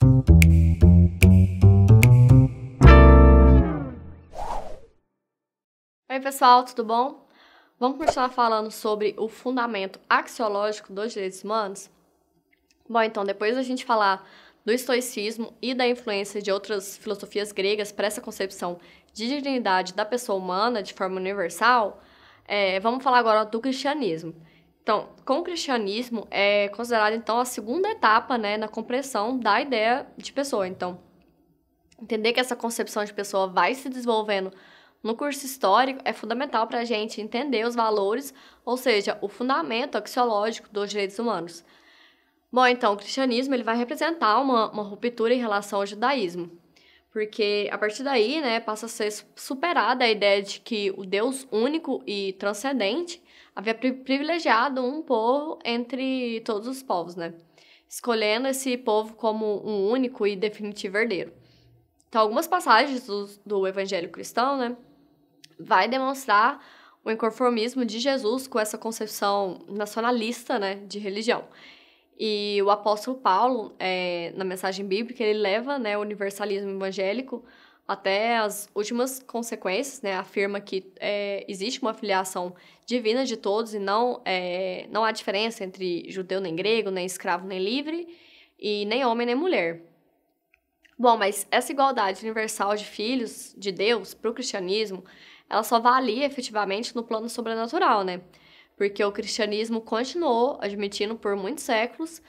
Oi, pessoal, tudo bom? Vamos continuar falando sobre o fundamento axiológico dos direitos humanos? Bom, então, depois da gente falar do estoicismo e da influência de outras filosofias gregas para essa concepção de dignidade da pessoa humana de forma universal, vamos falar agora do cristianismo. Então, com o cristianismo é considerado, então, a segunda etapa, né, na compreensão da ideia de pessoa. Então, entender que essa concepção de pessoa vai se desenvolvendo no curso histórico é fundamental para a gente entender os valores, ou seja, o fundamento axiológico dos direitos humanos. Bom, então, o cristianismo ele vai representar uma ruptura em relação ao judaísmo, porque a partir daí, né, passa a ser superada a ideia de que o Deus único e transcendente havia privilegiado um povo entre todos os povos, né, escolhendo esse povo como um único e definitivo herdeiro. Então, algumas passagens do evangelho cristão, né, vai demonstrar o inconformismo de Jesus com essa concepção nacionalista, né, de religião. E o apóstolo Paulo, na mensagem bíblica, ele leva, né, o universalismo evangélico até as últimas consequências, né, afirma que existe uma filiação divina de todos e não há diferença entre judeu nem grego, nem escravo nem livre, e nem homem nem mulher. Bom, mas essa igualdade universal de filhos de Deus para o cristianismo, ela só valia efetivamente no plano sobrenatural, né? Porque o cristianismo continuou admitindo por muitos séculos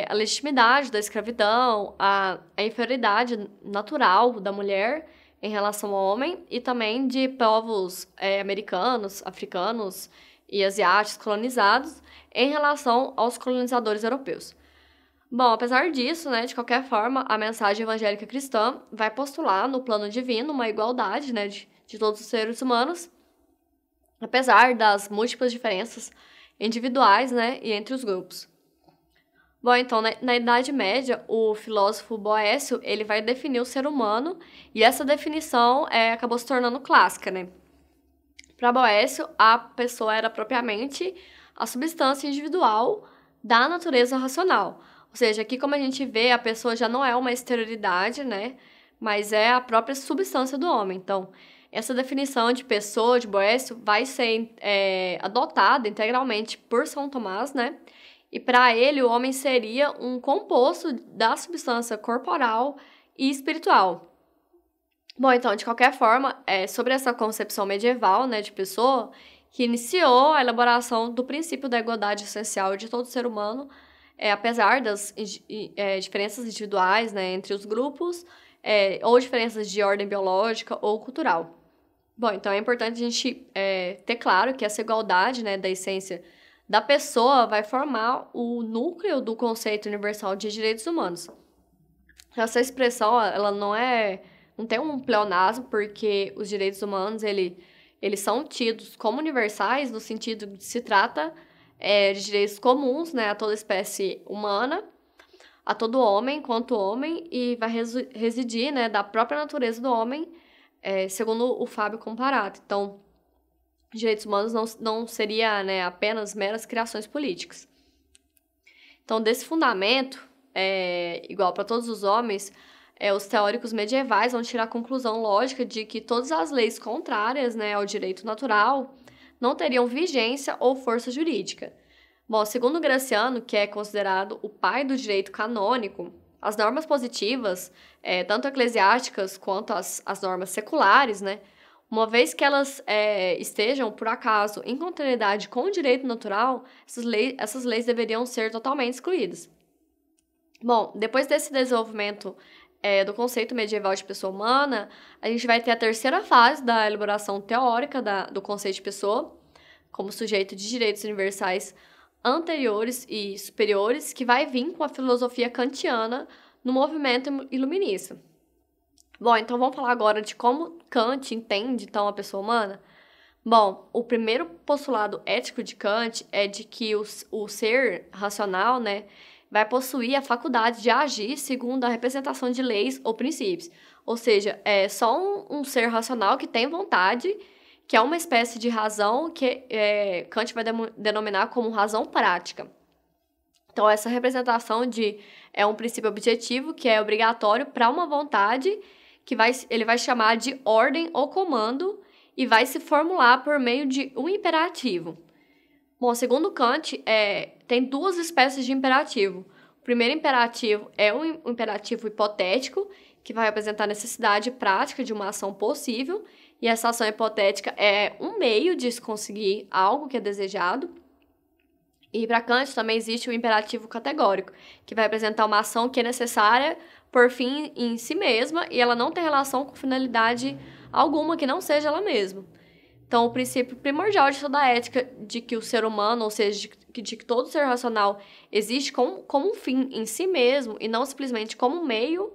a legitimidade da escravidão, a inferioridade natural da mulher em relação ao homem e também de povos americanos, africanos e asiáticos colonizados em relação aos colonizadores europeus. Bom, apesar disso, né, de qualquer forma, a mensagem evangélica cristã vai postular no plano divino uma igualdade, né, de todos os seres humanos, apesar das múltiplas diferenças individuais, né, e entre os grupos. Bom, então, na Idade Média, o filósofo Boécio, ele vai definir o ser humano, e essa definição acabou se tornando clássica, né? Para Boécio, a pessoa era propriamente a substância individual da natureza racional. Ou seja, aqui como a gente vê, a pessoa já não é uma exterioridade, né? Mas é a própria substância do homem. Então, essa definição de pessoa, de Boécio, vai ser adotada integralmente por São Tomás, né? E para ele, o homem seria um composto da substância corporal e espiritual. Bom, então, de qualquer forma, sobre essa concepção medieval, né, de pessoa, que iniciou a elaboração do princípio da igualdade essencial de todo ser humano, apesar das diferenças individuais, né, entre os grupos, ou diferenças de ordem biológica ou cultural. Bom, então é importante a gente ter claro que essa igualdade, né, da essência da pessoa vai formar o núcleo do conceito universal de direitos humanos. Essa expressão, ela não tem um pleonasmo, porque os direitos humanos, eles são tidos como universais, no sentido de que se trata de direitos comuns, né, a toda espécie humana, a todo homem quanto homem, e vai residir, né, da própria natureza do homem, segundo o Fábio Comparato. Então, direitos humanos não seria, né, apenas meras criações políticas. Então, desse fundamento, igual para todos os homens, os teóricos medievais vão tirar a conclusão lógica de que todas as leis contrárias, né, ao direito natural não teriam vigência ou força jurídica. Bom, segundo Graciano, que é considerado o pai do direito canônico, as normas positivas, tanto eclesiásticas quanto as normas seculares, né, uma vez que elas estejam, por acaso, em contrariedade com o direito natural, essas leis deveriam ser totalmente excluídas. Bom, depois desse desenvolvimento do conceito medieval de pessoa humana, a gente vai ter a terceira fase da elaboração teórica do conceito de pessoa, como sujeito de direitos universais anteriores e superiores, que vai vir com a filosofia kantiana no movimento iluminista. Bom, então vamos falar agora de como Kant entende, então, a pessoa humana? Bom, o primeiro postulado ético de Kant é de que o ser racional, né, vai possuir a faculdade de agir segundo a representação de leis ou princípios. Ou seja, é só um ser racional que tem vontade, que é uma espécie de razão que Kant vai denominar como razão prática. Então, essa representação é um princípio objetivo que é obrigatório para uma vontade que ele vai chamar de ordem ou comando e vai se formular por meio de um imperativo. Bom, segundo Kant, tem duas espécies de imperativo. O primeiro imperativo é um imperativo hipotético, que vai representar a necessidade prática de uma ação possível, e essa ação hipotética é um meio de se conseguir algo que é desejado. E para Kant também existe o imperativo categórico, que vai representar uma ação que é necessária por fim em si mesma e ela não tem relação com finalidade alguma que não seja ela mesma. Então, o princípio primordial de toda a ética de que o ser humano, ou seja, de que todo ser racional existe como um fim em si mesmo e não simplesmente como um meio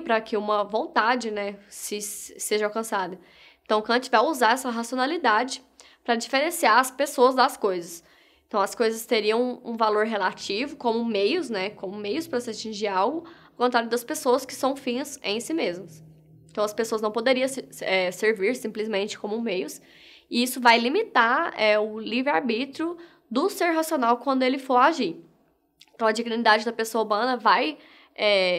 para que uma vontade, né, seja alcançada. Então, Kant vai usar essa racionalidade para diferenciar as pessoas das coisas. Então, as coisas teriam um valor relativo como meios, né, como meios para se atingir algo, ao contrário das pessoas que são fins em si mesmas. Então, as pessoas não poderiam servir simplesmente como meios, e isso vai limitar o livre-arbítrio do ser racional quando ele for agir. Então, a dignidade da pessoa humana vai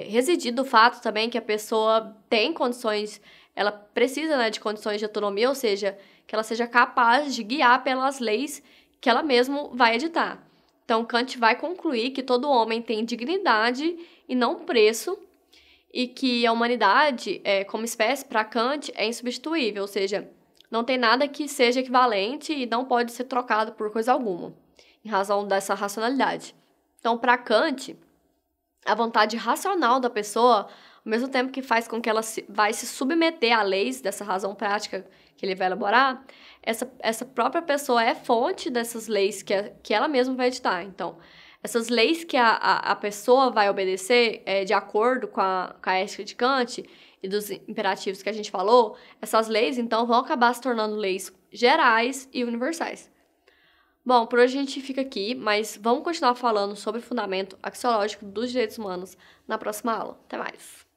residir do fato também que a pessoa tem condições, ela precisa, né, de condições de autonomia, ou seja, que ela seja capaz de guiar pelas leis que ela mesma vai editar. Então, Kant vai concluir que todo homem tem dignidade e não preço, e que a humanidade, como espécie, para Kant, é insubstituível, ou seja, não tem nada que seja equivalente e não pode ser trocado por coisa alguma, em razão dessa racionalidade. Então, para Kant, a vontade racional da pessoa, ao mesmo tempo que faz com que ela vai se submeter a leis dessa razão prática que ele vai elaborar, essa própria pessoa é fonte dessas leis que ela mesma vai editar. Então, essas leis que a pessoa vai obedecer, de acordo com a ética de Kant e dos imperativos que a gente falou, essas leis, então, vão acabar se tornando leis gerais e universais. Bom, por hoje a gente fica aqui, mas vamos continuar falando sobre o fundamento axiológico dos direitos humanos na próxima aula. Até mais!